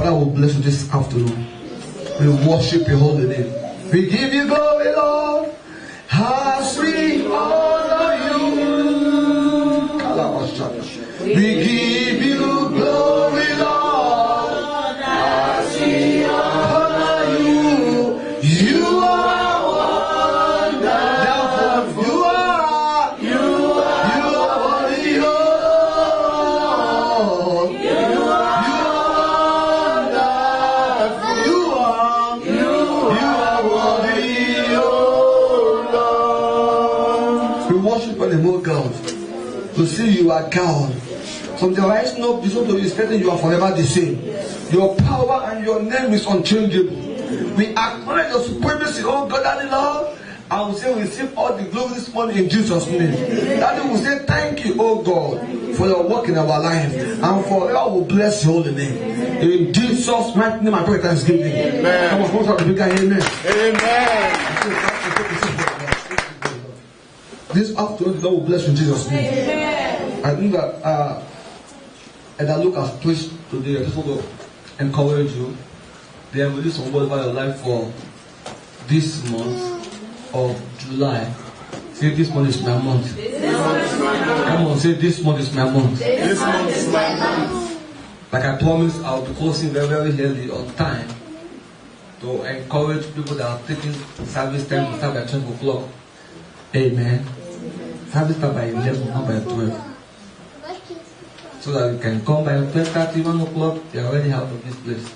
Father, we bless you this afternoon. We worship your holy name. We give you glory, Lord, as we honor you. We give you glory, Lord, as we honor you. You are wonderful. You are worthy, Lord. You are wonderful. You are worthy, Lord. We worship the Lord God. To see you are God. From the rising up to you stating you are forever the same. Your power and your name is unchangeable. We acknowledge your supremacy, oh God, Daddy Lord. And we say we receive all the glory this morning in Jesus' name. Daddy, we say thank you, oh God, for your work in our life. And forever we bless your holy name. In Jesus' mighty name, I pray thanksgiving. Amen. Come on, come on, amen. Amen. This afternoon, the Lord will bless you in Jesus' name. Amen. I think that as I look at preached today, I just want to encourage you. They have released some word about your life for this month of July. Say, this month is my month. Come on, say, this month is my month. This month is my month. Like I promised, I'll be closing very, very early on time to encourage people that are taking service time to start by 12 o'clock. Amen. Service start by 11, not by 12. So that you can come by 12:30, 1 o'clock, you're already out of this place.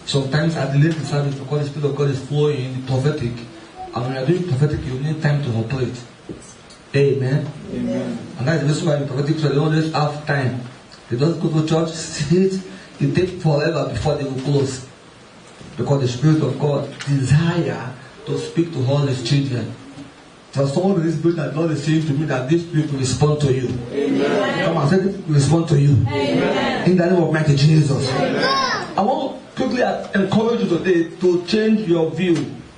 Sometimes I delay the service because the Spirit of God is flowing in the prophetic. And when you're doing prophetic, you need time to operate. Amen. Amen. And that's the reason why in prophetic church they always have time. They don't go to church, sit, it takes forever before they will close. Because the Spirit of God desires to speak to all His children. So someone in this building that God is saying to me that this Spirit will respond to you. Amen. Come on, say it will respond to you. Amen. In the name of mighty Jesus. Amen. I want to quickly encourage you today to change your view.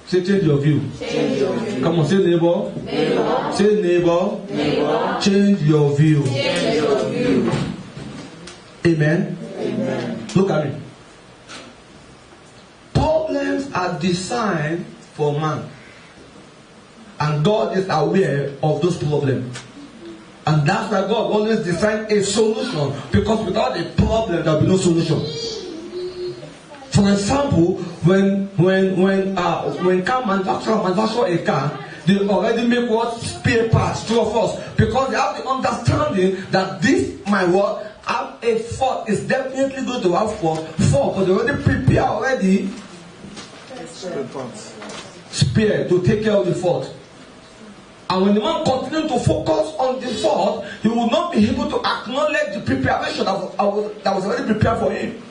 Say change your view. Change your view. Come on, say neighbor. Neighbor. Say neighbor. Neighbor. Change your view. Change your view. Amen. Amen. Look at me. Problems are designed for man. And God is aware of those problems. And that's why God always designed a solution. Because without a problem, there will be no solution. For example, when car manufacture a car, they already make what spare parts, true or false, because they have the understanding that this my work have a fault, is definitely going to have fault, because they already prepare already spare to take care of the fault. And when the man continues to focus on the fault, he will not be able to acknowledge the preparation that was already prepared for him.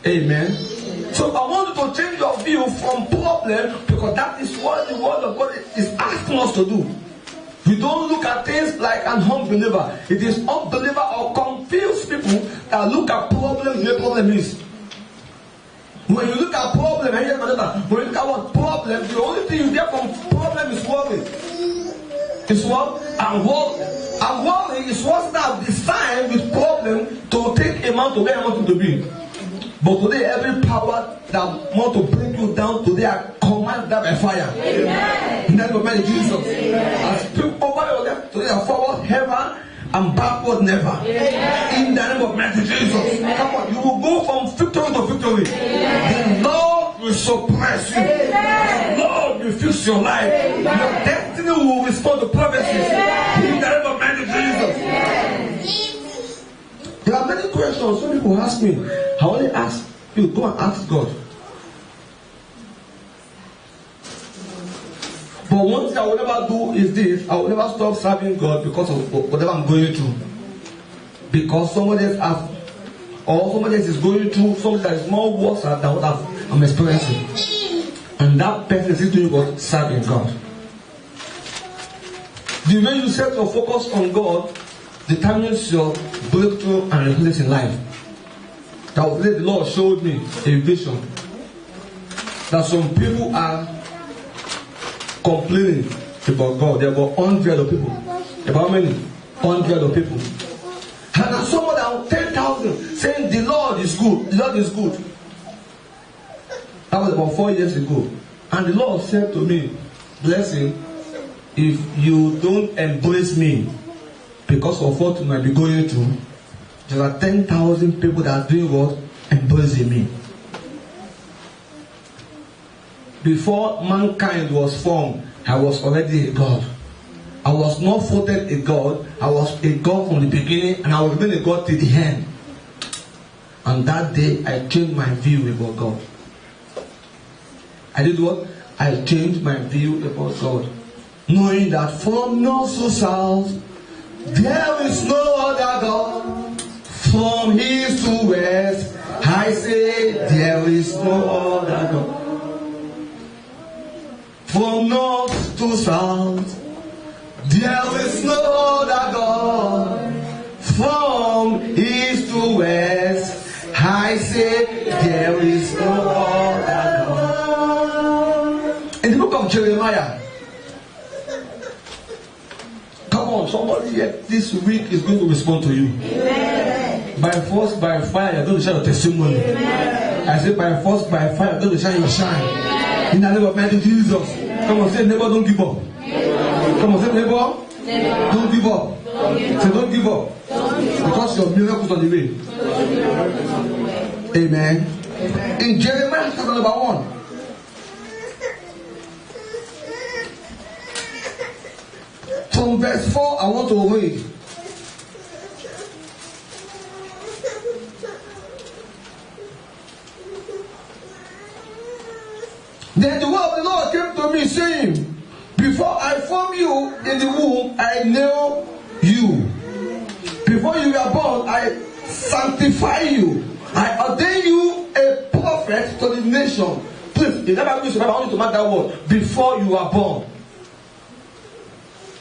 Amen. So I want you to change your view from problem, because that is what the word of God is asking us to do. We don't look at things like an unbeliever. It is unbeliever or confused people that look at problem where problem is. When you look at problem, when you look at what problem, the only thing you get from problem is worry. It's what? And worry is what's that designed with problem to take a man to where I want him to be. But today, every power that want to bring you down today, I command that by fire. Amen. In the name of Jesus. I speak over your life today, forward heaven and backward never. Amen. In the name of Jesus. Amen. Come on, you will go from victory to victory. Amen. The Lord will suppress you. Amen. The Lord will fix your life. Amen. Your destiny will respond to prophecies. Amen. In the name of Jesus. Amen. There are many questions. Some people ask me. I only ask you, go and ask God. But one thing I will never do is this: I will never stop serving God because of whatever I'm going through. Because somebody else has, or somebody else is going through something that is more worse than what I'm experiencing. And that person is doing what? Serving God. The way you set your focus on God determines your breakthrough and repentance in life. That was the Lord showed me a vision that some people are complaining about God. There are about 100 of people. About how many? 100 of people. And there's someone that 10,000 saying the Lord good. The Lord is good. That was about 4 years ago. And the Lord said to me, Blessing, if you don't embrace me because of what you might be going through, there are 10,000 people that are doing what? Embracing me. Before mankind was formed, I was already a God. I was not voted a God. I was a God from the beginning, and I was been a God till the end. And that day, I changed my view about God. I did what? I changed my view about God. Knowing that from north to south, there is no other God. From east to west, I say, there is no other God. From north to south, there is no other God. From east to west, I say there is no other God. In the book of Jeremiah, come on, somebody here this week is going to respond to you. Amen. By force, by fire, you're going to share your testimony. Amen. I say by force, by fire, you're going to share your shine. Amen. In the name of mighty Jesus. Come on, say neighbor, don't give up. Come on, say neighbor, don't give up. Say don't give up. Because your miracle is on the way. Amen. In Jeremiah chapter number 1. From verse 4, I want to read. Then the word of the Lord came to me, saying, Before I formed you in the womb, I knew you. Before you were born, I sanctify you. I ordain you a prophet to the nation. Please, if never I want you to mark that word. Before you are born.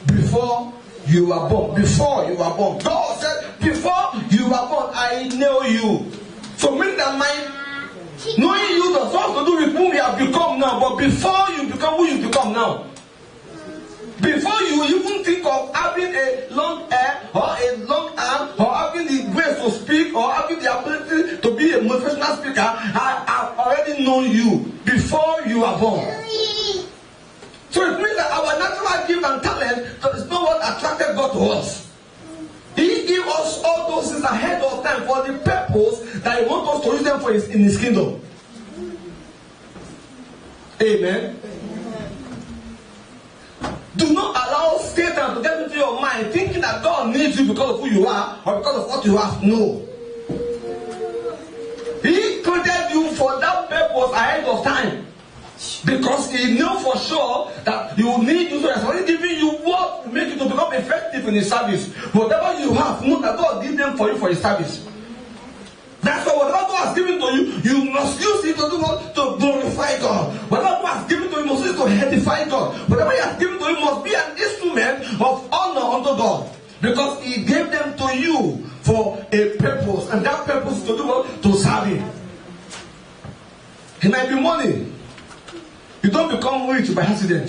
Before you are born. Before you are born. God said, before you are born, I know you. So mean that my knowing you does not have to do with who you have become now, but before you become who you become now. Before you even think of having a long hair or a long arm or having the grace to speak or having the ability to be a motivational speaker, I have already known you before you are born. So it means that our natural gift and talent is not what attracted God to us. He gave us all those things ahead of time for the purpose that He wants us to use them for in His kingdom. Amen. Do not allow Satan to get into your mind thinking that God needs you because of who you are or because of what you have. No. He created you for that purpose ahead of time. Because He knew for sure that He will need you, so He has already given you what will make you to become effective in His service. Whatever you have, know that God did them for you for His service. That's why whatever God has given to you, you must use it to do what? To glorify God. Whatever God has given to you, you must use it to edify God. Whatever He has given to you must be an instrument of honor unto God. Because He gave them to you for a purpose. And that purpose is to do what? To serve Him. It might be money. You don't become rich by accident.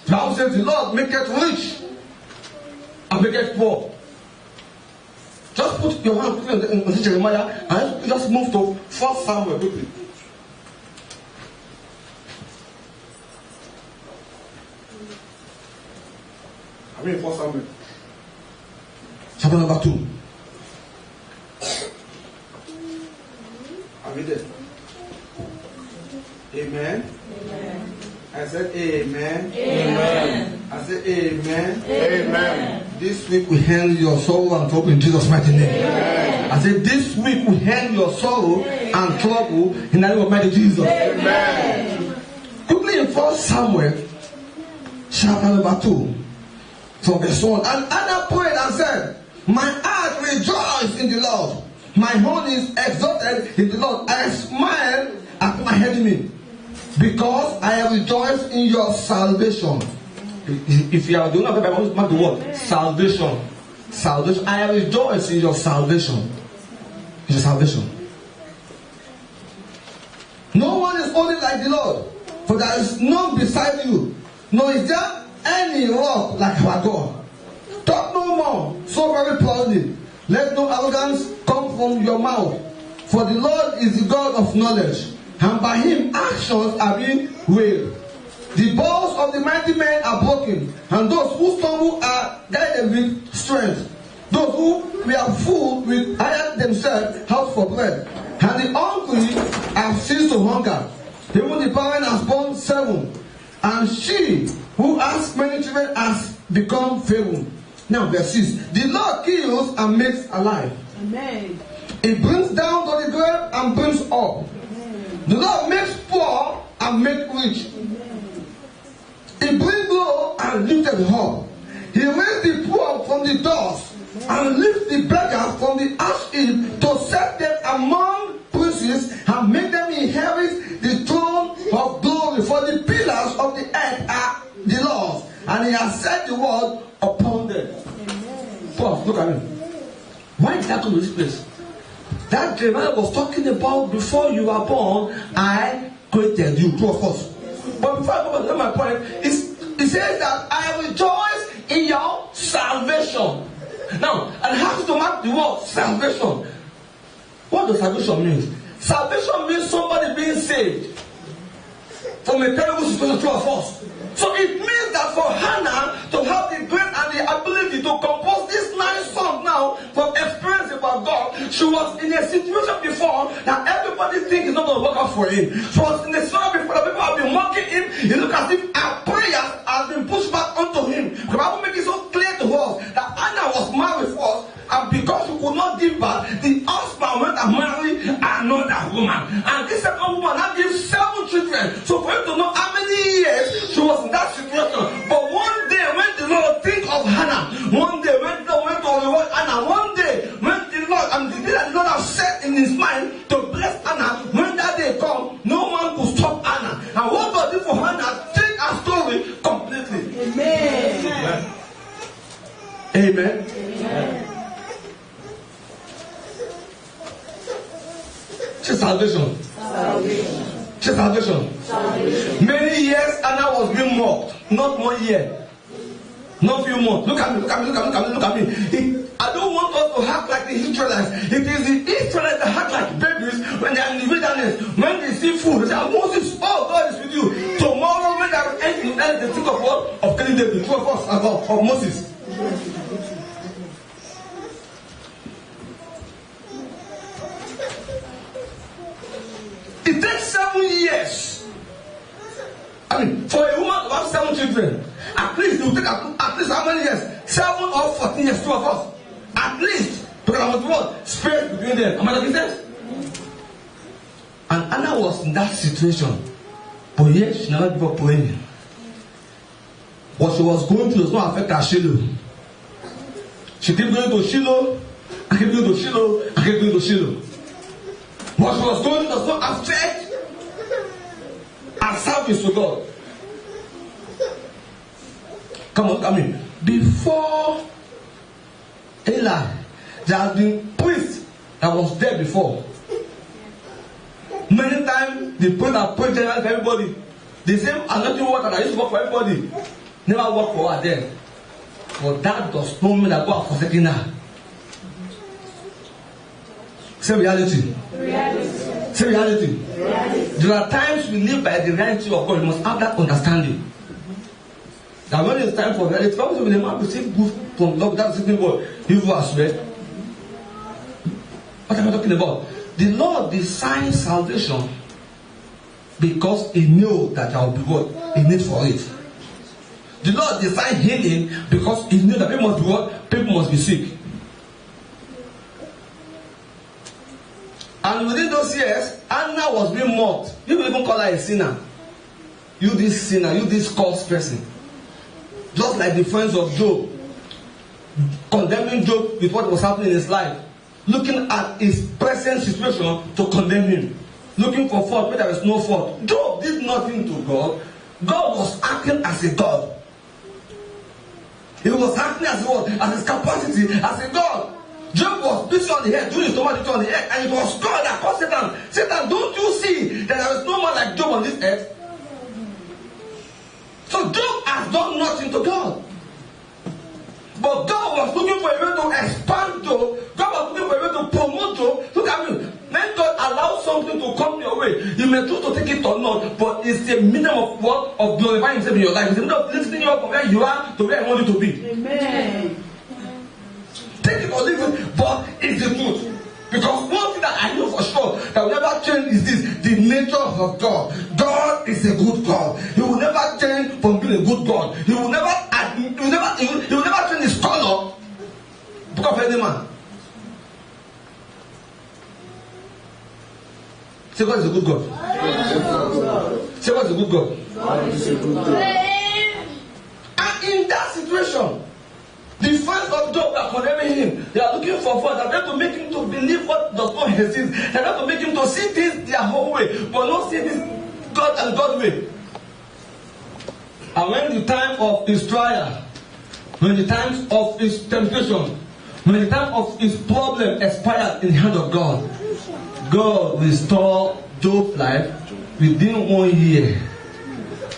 The Bible says the Lord maketh rich and maketh poor. Just put your hand on Jeremiah and just move to 1 Samuel quickly. I mean 1 Samuel. Chapter number 2. Are we there? Amen. Amen. I said amen. Amen. I said amen. Amen. This week we end your sorrow and trouble in Jesus' mighty name. Amen. I said this week we end your sorrow and trouble in the name of mighty Jesus. Amen. Quickly in 1 Samuel chapter number 2 from verse 1. And Anna prayed and said, My heart rejoiced in the Lord. My heart is exalted in the Lord. I smile at my enemy, because I have rejoiced in your salvation. If you are doing that, I want to mark the word salvation. Salvation. I have rejoiced in your salvation. In your salvation. No one is holy like the Lord, for there is none beside you, nor is there any rock like our God. Talk no more so very proudly. Let no arrogance come from your mouth. For the Lord is the God of knowledge, and by him actions are being weighed. The bows of the mighty men are broken, and those who stumble are guided with strength. Those who were full will hire themselves out for bread, and the hungry have ceased to hunger. Even the barren has borne 7, and she who has many children has become feeble. Now verse 6. The Lord kills and makes alive. Amen. He brings down to the grave and brings up. Amen. The Lord makes poor and makes rich. Amen. He brings low and lifted up. He raised the poor from the dust and lifts the beggar from the ash heap to set them among princes and make them inherit the throne of glory. For the pillars of the earth are the Lord's, and he has set the word upon them. Paul, look at me. Why did I come to this place? That Jeremiah was talking about before you were born, I created you, two of us. But before I go back to my point, it says that I rejoice in your salvation. Now, and how to mark the word salvation? What does salvation mean? Salvation means somebody being saved from a terrible situation, two of us. So it means that for Hannah to have the grace and the ability to compose this nice song now from experience about God, she was in a situation before that everybody thinks is not going to work out for him. She was in a situation before that people have been mocking him. It looks as if her prayers have been pushed back onto him. The Bible makes it so clear to us that Hannah was married first, and because she could not give birth, the husband went and married another woman. And this second woman now gives 7 children. So for you to know how many years she was in that situation. But one day when the Lord think of Hannah, one day when the Lord went to reward Hannah, one day when the Lord, and the day that the Lord has set in his mind to bless Hannah, when that day come, no man could stop Hannah. And what God did for Hannah, change her story completely. Amen. Amen. Amen. Salvation. Salvation. Many years Anna was being mocked. Not 1 year. Not few months. Look at me. I don't want us to act like the Israelites. It is the Israelites that act like babies when they are in the wilderness. When they see food, they say, Moses, oh, God is with you. Tomorrow when they are anything, they think of what? Of killing them, the 2 of us, of Moses. It takes 7 years. I mean, for a woman to have 7 children, at least it will take at least how many years? 7 or 14 years, 2 of us. At least. Because I was what? Space between them. Am I making sense? And Anna was in that situation. But yet she never gave up praying. What she was going through does not affect her Shiloh. She kept going to Shiloh, I kept going to Shiloh, I kept going to Shiloh. What she was going does not affect her service to God. Come on, come in. Before Eli, there has been priest that was there before. Many times the priest have prayed generally for everybody. The same anointing water that used to work for everybody never worked for her then. But that does not mean that God has forsaken her. Say reality. Say reality. There are times we live by the reality of God. We must have that understanding. That when it's time for reality, probably when a man receives good from love, that's the same word. Evil as well. What am I talking about? The Lord designed salvation because He knew that there will be what? A need for it. The Lord designed healing because He knew that people must be what? People must be sick. And within those years, Anna was being mocked. People even call her a sinner. You this sinner, you this cursed person. Just like the friends of Job, condemning Job with what was happening in his life, looking at his present situation to condemn him, looking for fault where there is no fault. Job did nothing to God. God was acting as a God. He was acting as what? As his capacity, as a God. Job was beaten on the head, doing his tomato on the head, and it was God that caused Satan. Satan, don't you see that there is no man like Job on this earth? So Job has done nothing to God. But God was looking for a way to expand Job. God was looking for a way to promote Job. Look at me. When God You may choose to take it or not, but it's a minimum of what? Of glorifying himself in your life. It's a minimum of lifting you up from where you are to where I want you to be. Amen. Take it or leave it, but it's the truth. Because one thing that I know for sure that will never change is this: the nature of God. God is a good God. He will never change from being a good God. He will never change his color because of any man. Say God is a good God. Say God is a good God. God is a good God. And in that situation, the friends of Job are condemning him. They are looking for fault. They are trying to make him to believe what does not exist. They are trying to make him to see this their whole way, but not see this God and God way. And when the time of his trial, when the time of his temptation, when the time of his problem expired in the hand of God, God restored Job's life within 1 year.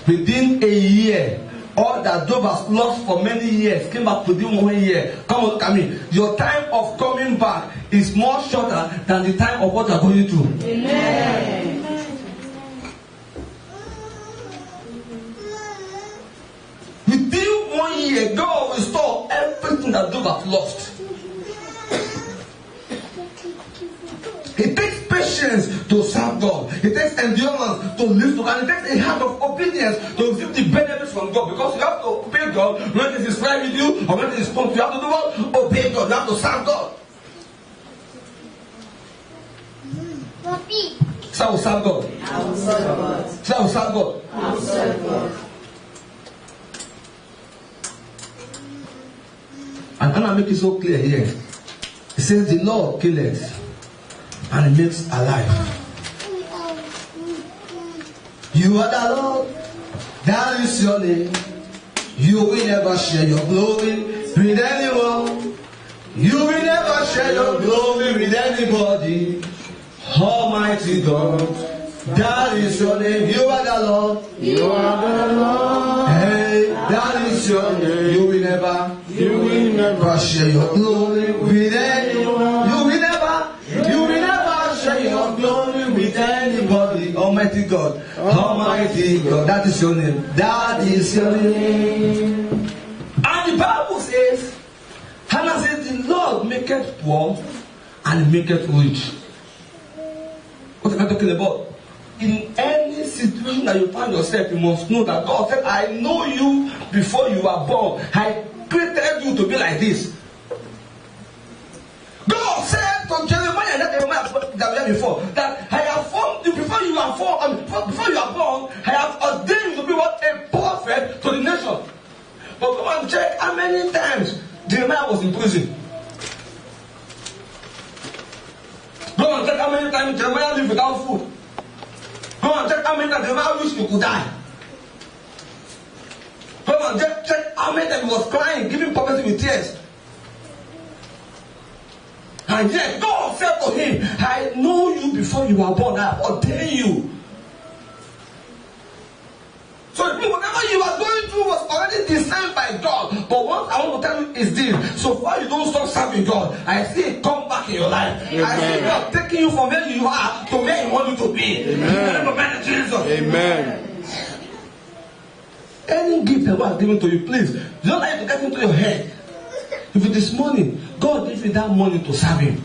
Within a year. All that Job has lost for many years came back within 1 year. Come on, come in. Your time of coming back is more shorter than the time of what you are going through. Amen. Within 1 year, God will restore everything that Job has lost. It takes patience to serve God. It takes endurance to live to God. It takes a heart of obedience to receive the benefits from God. Because you have to obey God when it is right with you or when it is wrong. You have to do what? Obey God. You have to serve God. So I will serve God. I will serve God. So I will serve God. I will serve God. And Anna make it so clear here. It says the Lord killeth and he makes alive. You are the Lord, that is your name. You will never share your glory with anyone. You will never share your glory with anybody. Almighty God, that is your name. You are the Lord. You are the Lord. Hey, that is your name. You will never share your glory with anyone. You will never share your glory with anybody. Almighty God, Almighty God, that is your name. That is your name. And the Bible says, Hannah says, the Lord maketh poor and maketh rich. What am I talking about? In any situation that you find yourself, you must know that God said, I know you before you were born. I created you to be like this. God said to Jeremiah, that Jeremiah that before, that I have formed you before you are formed, before you are born, I have ordained you to be what? A prophet to the nation. But come and check how many times Jeremiah was in prison. Go and check how many times Jeremiah lived without food. Go and check how many times Jeremiah wished he could die. Go and check how many times he was crying, giving prophecy with tears. And yet God said to him, I know you before you were born. I have ordained you. So whatever you are going through was already designed by God. But what I want to tell you is this: so far you don't stop serving God, I see it come back in your life. Amen. I see God taking you from where you are to where He wants you to be. Amen. Jesus. Amen. Any gift that God has given to you, please don't let it get into your head. If it is money, God gives you that money to serve Him.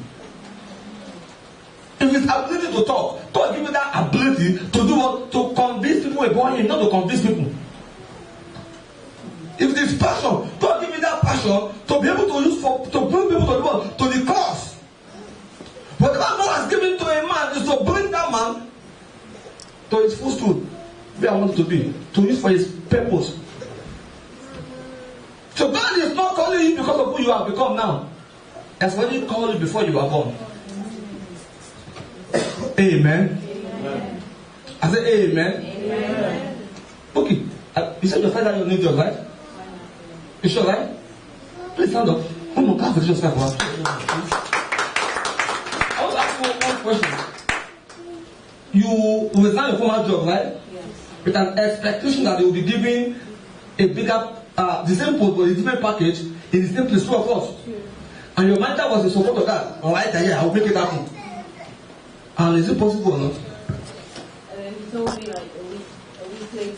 If it's ability to talk, God give you that ability to do what? To convince people about Him, not to convince people. If it is passion, God give you that passion to be able to use to bring people to the world, to the cross. Whatever God has given to a man is to bring that man to his footstool, where I want it to be, to use for His purpose. So God is not calling you because of who you have become now. That's what He called you before you were born. Amen. Amen. I said amen. Amen. Okay. You said your father you need your right? You sure, right? Please stand up. Come on, clap for Jesus. I want to ask you one question. You resign your former job, right? Yes. With an expectation that they will be giving a bigger, the same post but a different package in the same place, true or false? And your manager was in support of that. Alright, yeah, I will make it happen. And is it possible or not? told me like a week later,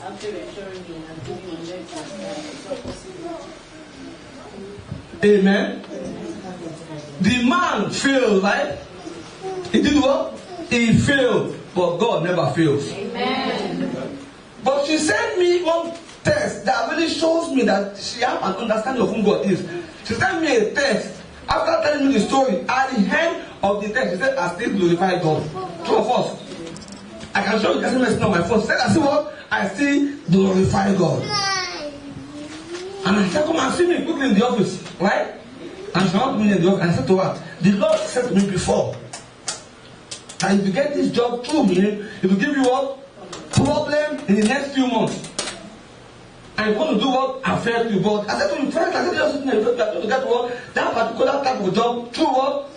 after reassuring me and giving me it's not possible. Amen. The man failed, right? He did what? He failed, but God never fails. Amen. But she sent me one text that really shows me that she has an understanding of who God is. She sent me a text after telling me the story. At the end of the text, she said, I still glorify God. True or false? I can show you the SMS on my phone. She said, I see what? I still glorify God. And I said, come and see me quickly in the office. Right? And she went to me in the office. And I said to her, the Lord said to me before, that if you get this job through me, it will give you what? Problem in the next few months. And you're going to do what? Affect you. But I said to you, friends, I said, you're going to get what? That particular type of job through what?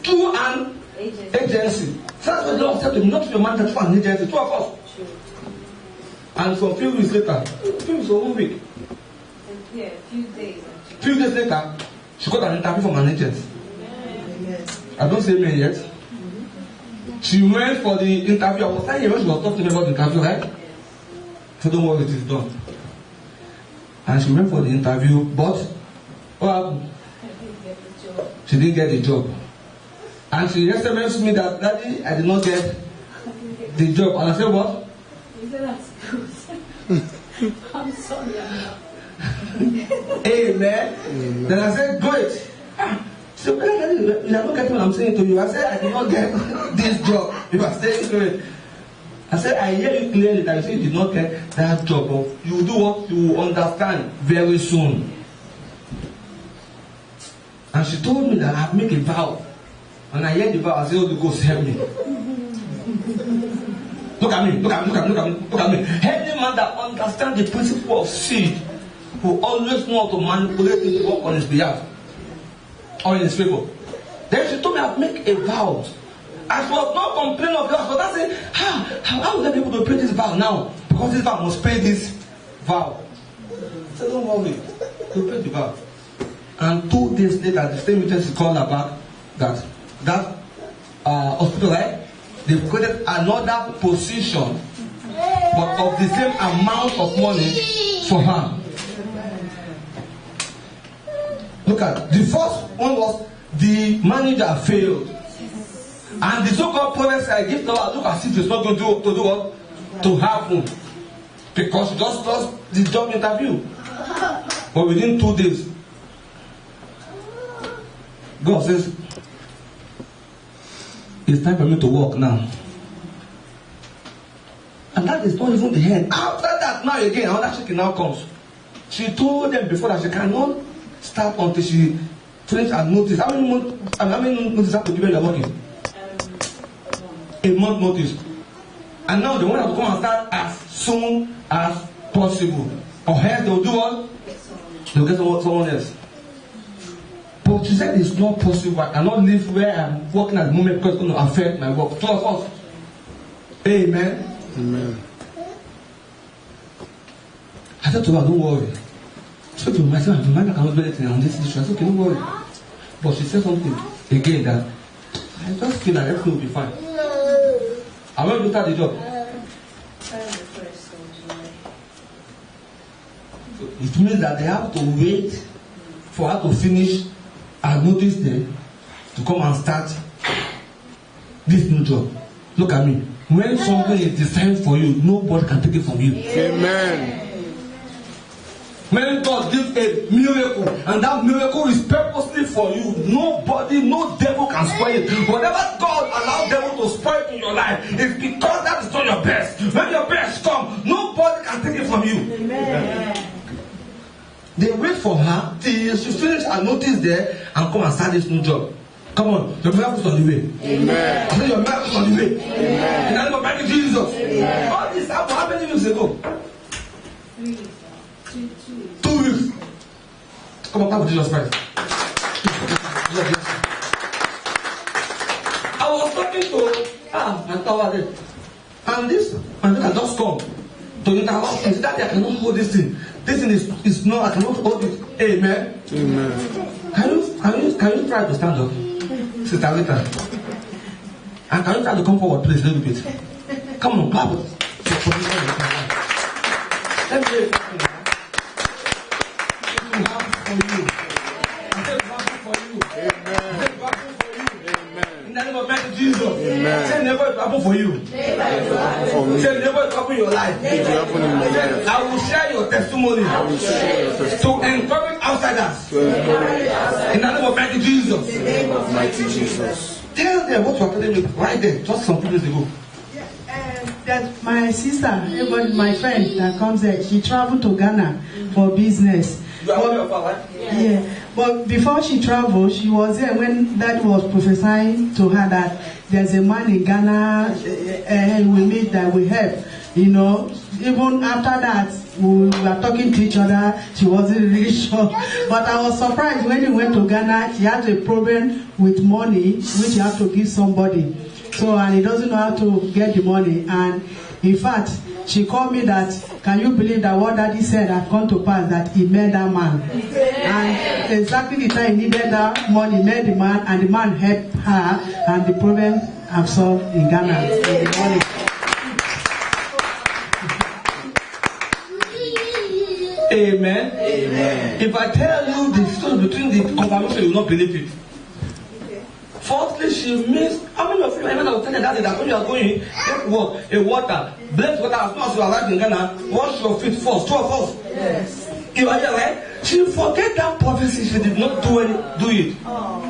Through an agency. So that's what the Lord said to me, not to your man, through an agency. Two of us. And so a few weeks later, a few weeks or 1 week. Yeah, a few days. Few days later, she got an interview from an agent. I don't say amen yet. She went for the interview. I was telling you when she was talking about the interview, right? So don't worry, it is done. And she went for the interview, but what happened? She didn't get the job. And she SMS me that, Daddy, I did not get the job. And I said, what? You said that's good. I'm sorry, I'm not. Amen. Then I said, great. So you are not getting what I'm saying to you. I said, I did not get this job. You are saying great. I said, I hear you clearly that you say you did not get that job. But you will do what? You will understand very soon. And she told me that I have made a vow. And I hear the vow, I said, Holy Ghost, help me. Look at me, look at me, look at me, look at me, look at me. Any man that understands the principle of seed will always know how to manipulate it to work on his behalf or in his favor. Then she told me I'd make a vow. I was not complaining of God, but I said, how will I be able to pay this vow now? Because this vow must pay this vow. I said, don't worry, you pay the vow. And 2 days later, the same agency called her back that hospital, right? They created another position, but of the same amount of money for her. Look at the first one was the manager failed, and the so-called promise I give to her look as if it's not going to do what? To happen, because she just lost the job interview. But within 2 days, God says, it's time for me to work now. And that is not even the end. After that, now again, another shaking now comes. She told them before that she cannot start until she finishes her notice. How many notice have to give her you're working? A month notice. And now they want her to come and start as soon as possible. Or else they will do what? They'll get someone else. But she said it's not possible. I cannot live where I'm working at the moment because it's going to affect my work. Two of us. Amen. Amen. I said to her, don't worry. She said to myself, I cannot do anything on this issue. I said, okay, don't worry. But she said something again that I just feel like everything will be fine. I went to start the job. It means that they have to wait for her to finish her notice there to come and start this new job. Look at me. When something is designed for you, nobody can take it from you. Amen. When God gives a miracle, and that miracle is purposely for you, nobody, no devil can spoil it. Whatever God allows devil to spoil in your life, it's because that is not your best. When your best comes, nobody can take it from you. Amen. They wait for her till she finish her notice there and come and start this new job. Come on, your miracle is on the way. Amen. I say your miracle is on the way. Amen. In the name of mighty Jesus. Amen. All this happened how many weeks ago? 3 weeks. 2 weeks. 2 weeks. Come on, clap for Jesus Christ. I was talking to my tower there, and this man can just come to interrupt me. That I cannot hold this thing. This thing is not. I cannot hold it. Amen. Amen. Can you try to stand up, Sister Rita? And can you try to come forward, please, a little bit? Come on, clap. Let me hear something. It will happen for you. I said it will happen for you. I said it will happen for you. In the name of Master Jesus. Say never it will happen for you. Say never it will happen in your life. Say, I will share your testimony to encourage outsiders. In the name of Master Jesus. Tell them what you are telling me right there, just some few days ago. That my sister, my friend that comes there, she traveled to Ghana for business. You are aware of her, right? Yeah, but before she traveled, she was there when Dad was prophesying to her that there's a man in Ghana we meet that will help. You know, even after that, we were talking to each other. She wasn't really sure. But I was surprised when he went to Ghana, she had a problem with money, which he had to give somebody. So, and he doesn't know how to get the money. And in fact, she called me that, can you believe that what Daddy said had come to pass, that he met that man? And exactly the time he needed that money, he met the man, and the man helped her, and the problem have solved in Ghana. In the morning. Amen. Amen. If I tell you the story between the confirmation, you will not believe it. Fourthly, she missed. How many of you remember I was telling that when you are going, get water, bless water as soon as you arrive in Ghana, wash your feet first. True or false? Yes. You are here, right? She forget that prophecy. She did not do it. Oh.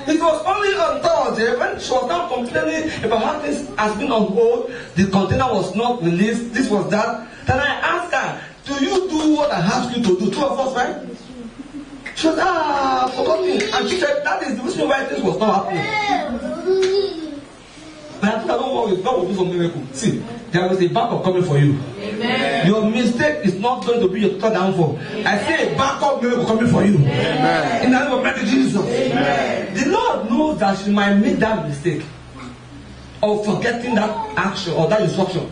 It was only on Thursday when she was now complaining about how this has been on hold. The container was not released. This was that. Then I asked her, do you do what I asked you to do? True or false, right? She said, forgotten. And she said, that is the reason why this was not happening. But I think I don't worry, God will do some miracle. See, there is a backup coming for you. Amen. Your mistake is not going to be your total downfall. I say a backup miracle coming for you. Amen. In the name of Master Jesus. Amen. The Lord knows that she might make that mistake of forgetting that action or that instruction.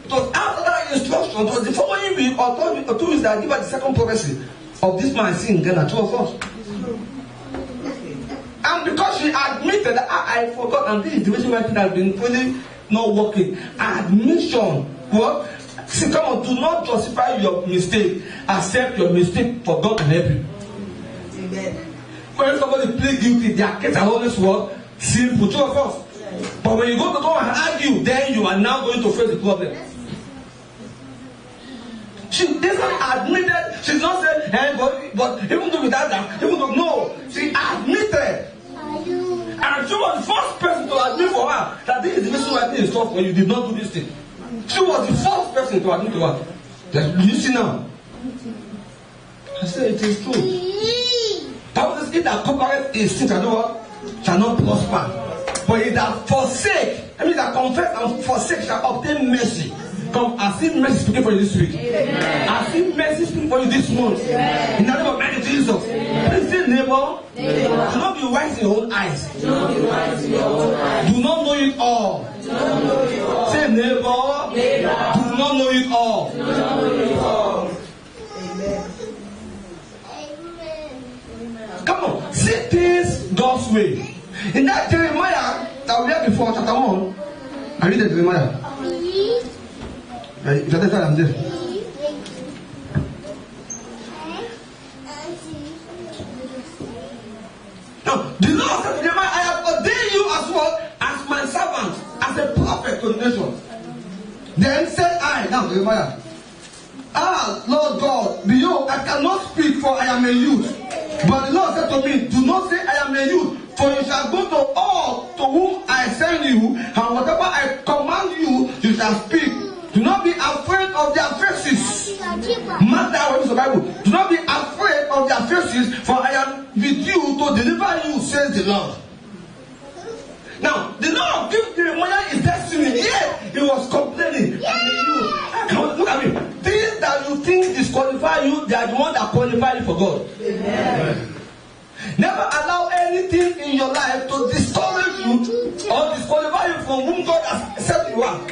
Because after that instruction, it was the following week or 2 weeks that I give her the second prophecy of this man seeing Ghana, 2 of us. And because she admitted that I forgot, and this is the reason why things have been really not working. Admission. What? See, come on, do not justify your mistake. Accept your mistake for God to help you. Amen. When somebody plead guilty, their case are always what? Simple, 2 of us. But when you go and argue, then you are now going to face the problem. She doesn't admit it. She's not saying, hey, but even though without that, even though, no. She admitted. And she was the first person to admit for her that this is the reason why things is tough for you. Did not do this thing. She was the first person to admit to her. That, you see now? I said, it is true. Bible says, it that cooperate is sin shall not prosper. But it that forsake, I mean that confess and forsake shall obtain mercy. Come, I see mercy speaking for you this week. Amen. I see mercy speaking for you this month. Amen. In the name of Master Jesus. Please say, neighbor, do not be wise in your own eyes. Do not know it all. Say, neighbor, do not know it all. Amen. Come on, see things God's way. In that Jeremiah that we read before, chapter 1, I read the Jeremiah. I'm there. Now, the Lord said to Jeremiah, I have ordained you as well as my servant, as a prophet to the nations. Then said I, now Jeremiah, Lord God, behold, I cannot speak, for I am a youth. But the Lord said to me, do not say I am a youth, for you shall go to all to whom I send you, and whatever I command you, you shall speak. Do not be afraid of their faces. Mark that one in the Bible. Do not be afraid of their faces, for I am with you to deliver you, says the Lord. Now, the Lord gave Jeremiah his destiny. Yeah, he was complaining. Look at me. Things that you think disqualify you, they are the ones that qualify you for God. Amen. Never allow anything in your life to discourage you or disqualify you from whom God has set you up.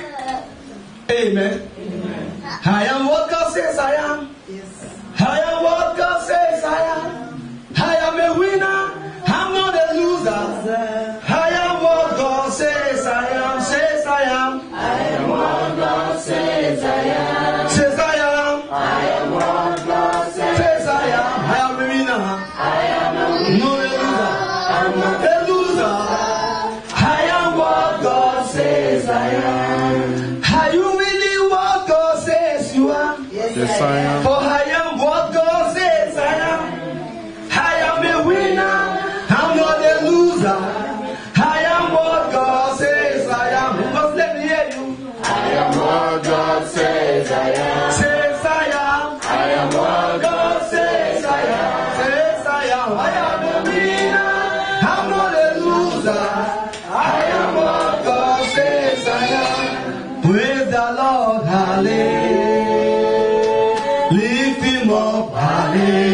Amen. Amen. I am what God says I am. Yes. I am what God says I am. I am a winner. I'm not a loser. I am what God says I am. Says I am. I am what God says I am. Praise the Lord, hallelujah. Lift him up, hallelujah.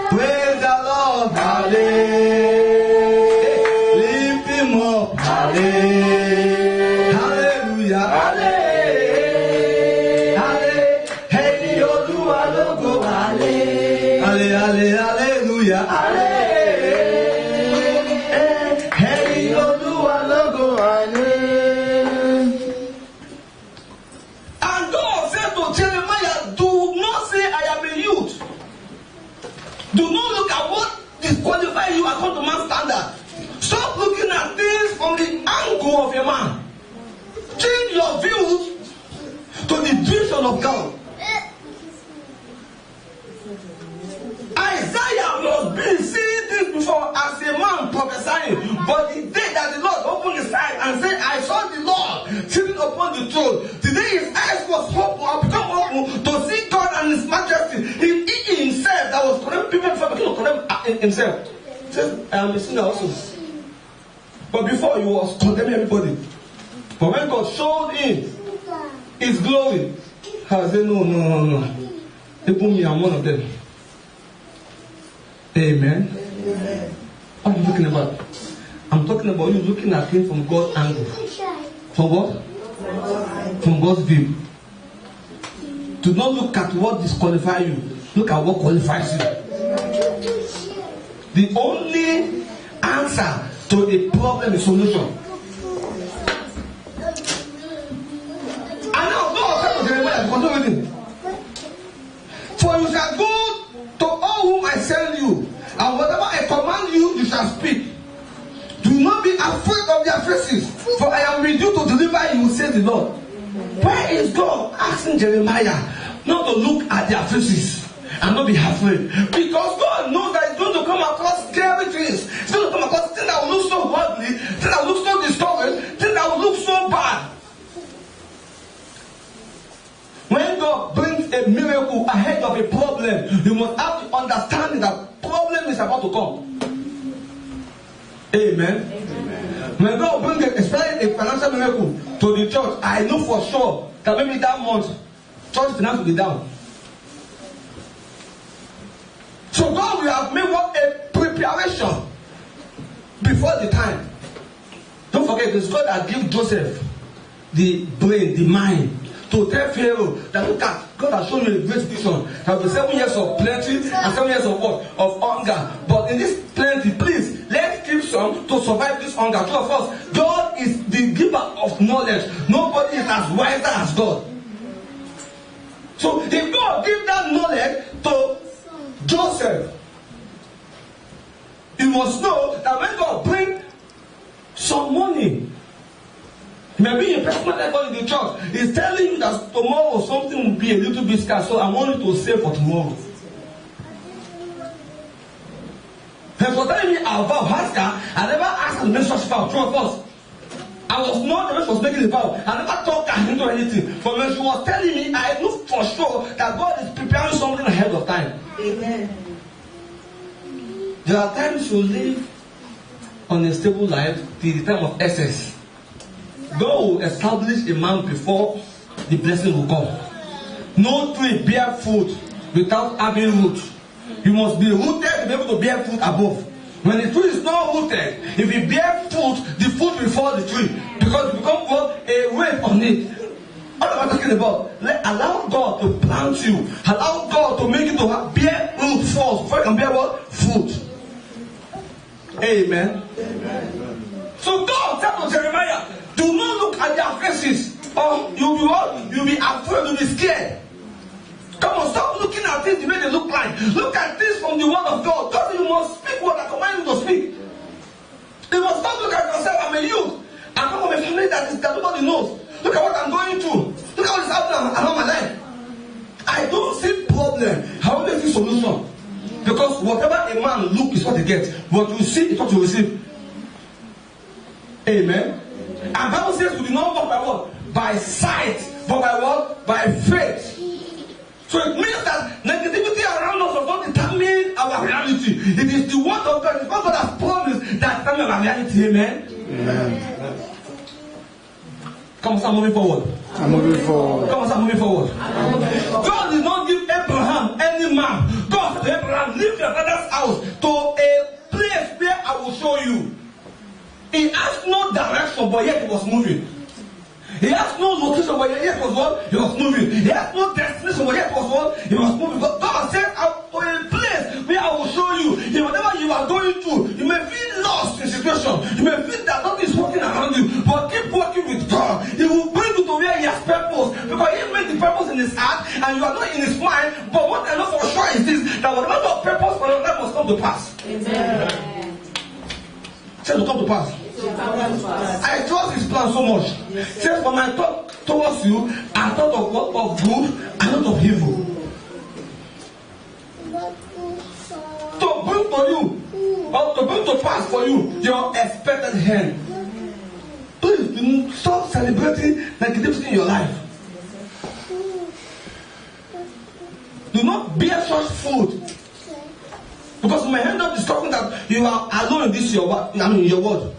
Praise the Lord, hallelujah. Lift him up, hallelujah. Hallelujah, hallelujah. Hallelujah. Hey, you do a logo, hallelujah. Hallelujah, hallelujah. You are called to man's standard. Stop looking at things from the angle of a man. Change your views to the vision of God. Isaiah was been seeing this before as a man prophesying, but the day that the Lord opened his eyes and said, I saw the Lord sitting upon the throne. Today his eyes was open or become open to see God and his majesty. He himself that was condemned people before became condemned himself. He says, I am a sinner also. But before he was condemning everybody. But when God showed him his glory, I said, no. They put me, I'm one of them. Amen. What are you talking about? I'm talking about you looking at things from God's angle. From what? From God's view. Do not look at what disqualifies you. Look at what qualifies you. The only answer to a problem is solution. And now God said to Jeremiah, continue reading. For you shall go to all whom I send you, and whatever I command you, you shall speak. Do not be afraid of their faces, for I am with you to deliver you, says the Lord. Why is God asking Jeremiah not to look at their faces and not be afraid? Because God knows that it's going to come across scary things. It's going to come across things that will look so ugly, things that will look so discouraged, things that will look so bad. When God brings a miracle ahead of a problem, you must have to understand that problem is about to come. Amen. When God brings especially a financial miracle to the church, I know for sure that maybe that month, church finance will be down. So God will have made what a preparation before the time. Don't forget, it's God that gave Joseph the brain, the mind, to tell Pharaoh that look at, God has shown you a great vision. There will be 7 years of plenty and 7 years of what? Of hunger. But in this plenty, please, let's keep some to survive this hunger. True of us, God is the giver of knowledge. Nobody is as wiser as God. So if God gave that knowledge to Joseph, you must know that when God brings some money, maybe a personal level in the church is telling you that tomorrow something will be a little bit scarce, so I want you to save for tomorrow. And for telling me our vow, I never asked the menstrual vow, true of us. I was not the one who was making the vow. I never talked her into anything. But when she was telling me, I knew for sure that God is preparing something ahead of time. Amen. There are times you live on a stable life till the time of excess. God will establish a man before the blessing will come. No tree bear fruit without having root. You must be rooted to be able to bear fruit above. When the tree is not rooted, if it bear fruit, the fruit will fall the tree because it becomes what? A weight on it. What am I talking about? Allow God to plant you. Allow God to make you to bear root first before you can bear what? Fruit. Amen. Amen. So God said to Jeremiah, do not look at their faces, or you'll be afraid, you'll be scared. Come on, stop looking at things the way they look like. Look at this from the word of God. God, you must speak what I command you to speak. You must stop looking at yourself. I'm a youth. I come from a family that nobody knows. Look at what I'm going through. Look at what is happening around my life. I don't see problem. I only see solution. Because whatever a man look is what he gets. What you see is what you receive. Amen. And Bible says we do not walk by what? By sight, but by what? By faith. So it means that negativity around us does not determine our reality. It is the word of God. It's what God has promised. That's not my reality, amen? Amen. Come on, start moving forward. I'm moving forward. Come on, start moving forward. God did not give Abraham any man. God said to Abraham, leave your father's house to a place where I will show you. He has no direction, but yet he was moving. He has no location, but yet was what? He was moving. He has no destination, but yet was what? He was moving. But God said, to a place where I will show you. Whatever you are going through, you may feel lost in situation. You may feel that nothing is working around you, but keep working with God. He will bring you to where He has purpose, because He made the purpose in His heart, and you are not in His mind. But what I know for sure is this: that whatever your purpose for your life must come to pass. Amen. Say to come to pass. I trust His plan so much. Says, for my thought towards you, I thought of what? Of good and not of evil. To bring to you, or to bring to pass for you, your expected hand. Please do stop celebrating negativity in your life. Do not bear such fruit. Because you may end up discovering that you are alone in this your world.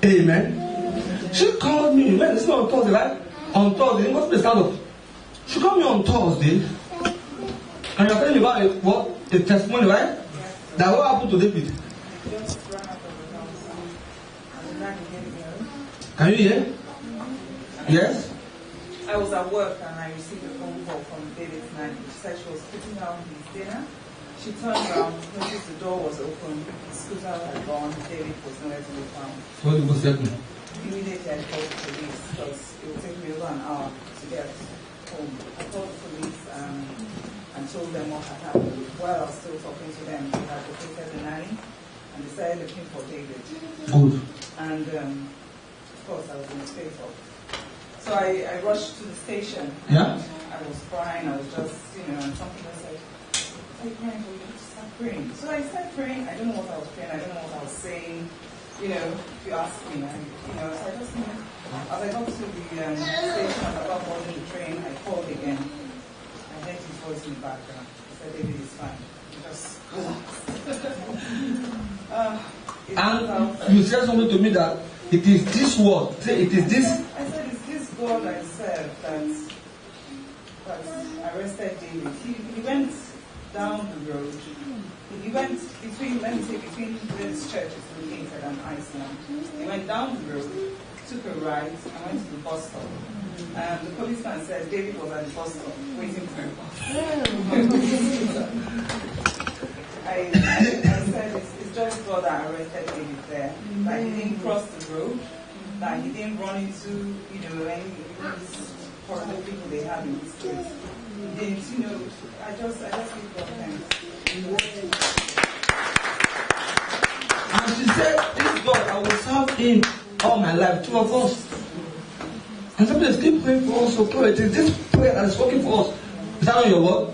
Amen. She called me. When it's not on Thursday, right? On Thursday, it must be stand up. She called me on Thursday, and you're telling me about a testimony, right? That what happened to David? Can you hear? Yes. I was at work and I received a phone call from David's nanny. She said she was putting down his dinner. She turned around, noticed the door was open, the scooter had gone, David was nowhere to be found. What was happening? Immediately I called the police because it would take me over an hour to get home. I called the police and told them what had happened. While I was still talking to them, they had located the nanny and they started looking for David. Good. And of course I was in a state of. So I rushed to the station. Yeah. I was crying. I was just, and something was like, "Hey, praying, we need to start praying." So I started praying. I don't know what I was praying. I don't know what I was saying. If you ask me, so I just, as I got to the station and about boarding the train, I called again. I heard his voice in the background. He said, "David is fine. Just And you said something to me that it is this word. Say it is this. I said, "It's this God I serve that arrested David." He went down the road. He went between where this church is located and Iceland. He went down the road, took a right, and went to the bus stop. The policeman said David was at the bus stop waiting for him. I said it's just God that arrested David there. That he didn't cross the road, that he didn't run into any horrible people they have in this place. He didn't, I just give God thanks. And she said, "This God, I will serve Him all my life." Two of us. And somebody keep praying for us. So pray. It is this prayer that is working for us. Is that not your word?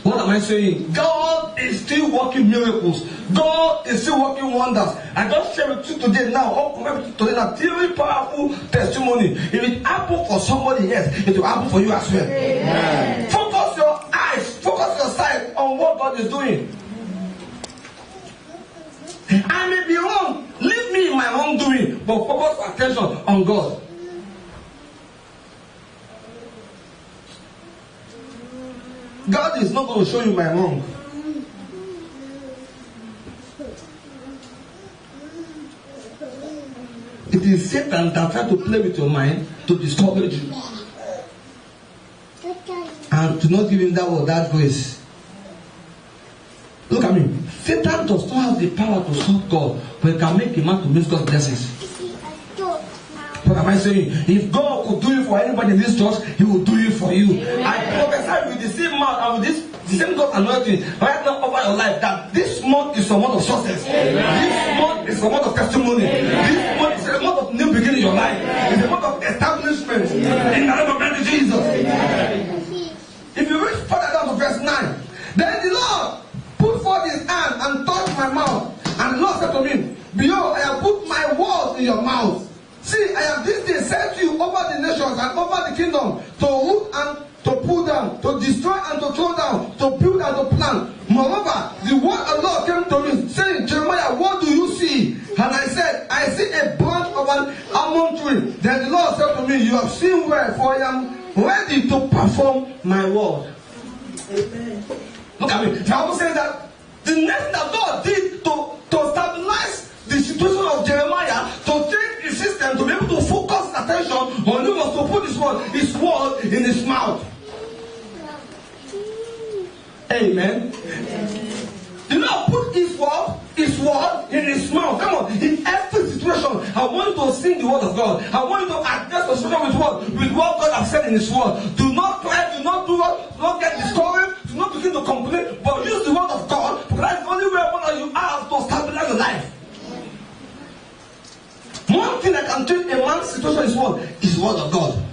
What am I saying? God is still working miracles. God is still working wonders. I just share with you today now, very powerful testimony. If it happened for somebody else, it will happen for you as well. Amen. Focus your eyes, focus your sight on what God is doing. I may be wrong. Leave me in my wrongdoing, but focus attention on God. God is not going to show you my wrong. It is Satan that tries to play with your mind to discourage you and to not give him that grace. Look at me. Satan does not have the power to stop God, but he can make a man to miss God's blessings. What am I saying? If God could do it for anybody in this church, He will do it for you. Amen. I prophesy with the same mouth and with the same God anointing right now over your life that this month is a month of success. Amen. This month is a month of testimony. Amen. This month is a month of new beginning in your life. Amen. It's a month of establishment. Amen. In the name of Jesus. Amen. If you reach further down to verse 9, then the Lord put forth His hand and touched my mouth, and the Lord said to me, "Behold, I have put my words in your mouth. See, I have this day set you over the nations and over the kingdom to root and to pull to build and to plant. Moreover, the word of the Lord came to me, saying, Jeremiah, what do you see? And I said, I see a branch of an almond tree. Then the Lord said to me, you have seen well, for I am ready to perform my word. Amen. Look at me. The Bible says that the next that God did to stabilize the situation of Jeremiah, to change his system, to be able to focus his attention on him, was to put his word in his mouth. Amen. Do not put his word in his mouth. Come on, in every situation, I want you to sing the word of God. I want you to address the situation with what God has said in his word. Do not cry, do not get discouraged, do not begin to complain, but use the word of God, because that's the only way that you have to stabilize your life. One thing that can change a man's situation is the word of God.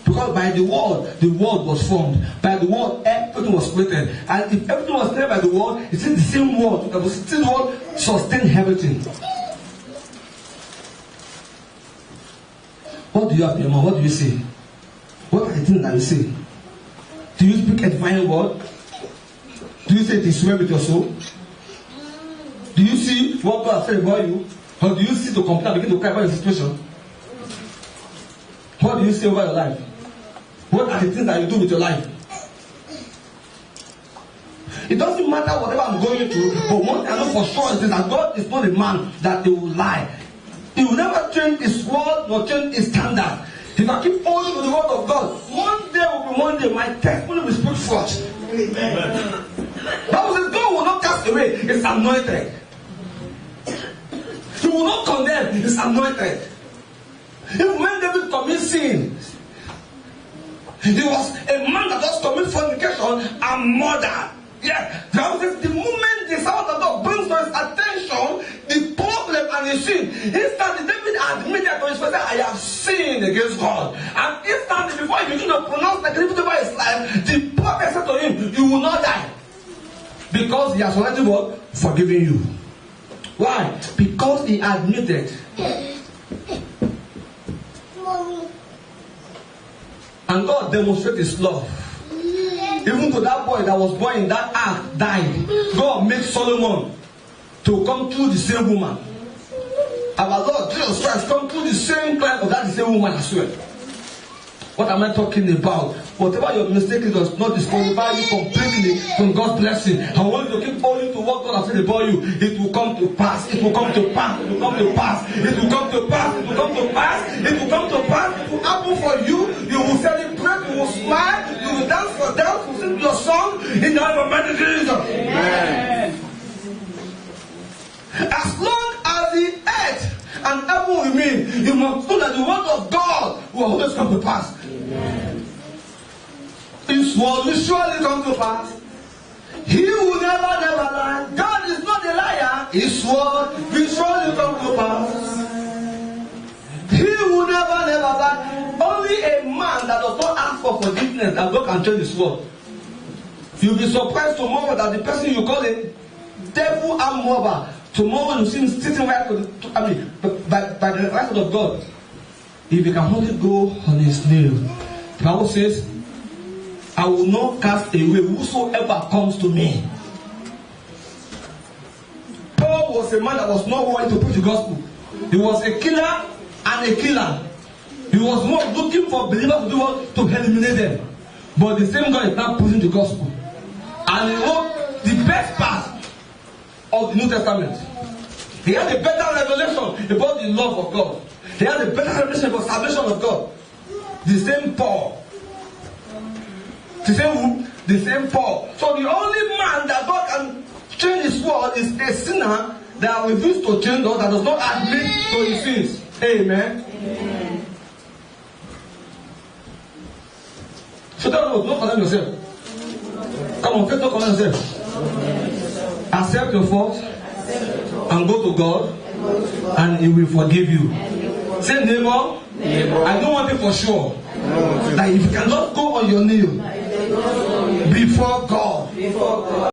Because by the word was formed. By the word, everything was created. And if everything was created by the word, it's in the same word. The same word sustains everything. What do you have in your mouth? What do you say? What are the things that you say? Do you speak a divine word? Do you say it is well with your soul? Do you see what God has said about you? Or do you see to complain and begin to cry about your situation? What do you say over your life? What are the things that you do with your life? It doesn't matter whatever I'm going through, but one thing I know for sure is that God is not a man that he will lie. He will never change his word nor change his standard. If I keep holding to the word of God, one day will be one day my testimony will speak forth. Amen. Bible says God will not cast away his anointed. He will not condemn his anointed. If when David commits sin, he was a man that just committed fornication and murder. Yeah, the moment the sound of God brings to his attention the problem and his sin, instantly David admitted to his face, I have sinned against God. And instantly, before he began to pronounce the negativity over his life, the prophet said to him, you will not die. Because he has already forgiven you. Why? Because he admitted. And God demonstrated his love. Even to that boy that was born in that ark died. God made Solomon to come through the same woman. Our Lord Jesus Christ come through the same client of that same woman as well. What am I talking about? Whatever your mistake is does not disqualify you completely from God's blessing. I want you to keep holding to what God has said about you. It will come to pass. It will come to pass. It will come to pass. It will come to pass. It will come to pass. It will come to pass. It will happen for you. You will celebrate. You will smile. You will dance for dance. You will sing your song in the name of Jesus. Amen. As long as the earth and heaven remain, you must know that the word of God will always come to pass. Amen. His word will surely come to pass. He will never lie. God is not a liar. His word will surely come to pass. He will never lie. Only a man that does not ask for forgiveness that God can change his word. You'll be surprised tomorrow that the person you call a devil and robber, tomorrow you see him sitting right by the right side of God. If he can only go on his knee. The Bible says, I will not cast away whosoever comes to me. Paul was a man that was not willing to preach the gospel. He was a killer and a killer. He was more looking for believers to do what? To eliminate them. But the same God is now preaching the gospel. And he wrote the best part of the New Testament. He had a better revelation about the love of God. He had a better revelation about salvation of God. The same Paul. The same who? The same Paul. So the only man that God can change his word is a sinner that refuses to change God, that does not admit to his sins. Amen. Amen. So don't condemn yourself. Come on, don't condemn yourself. Accept your fault and go to God, and He will forgive you. Say, neighbor, I don't want it for sure. That if you cannot go on your knee before God.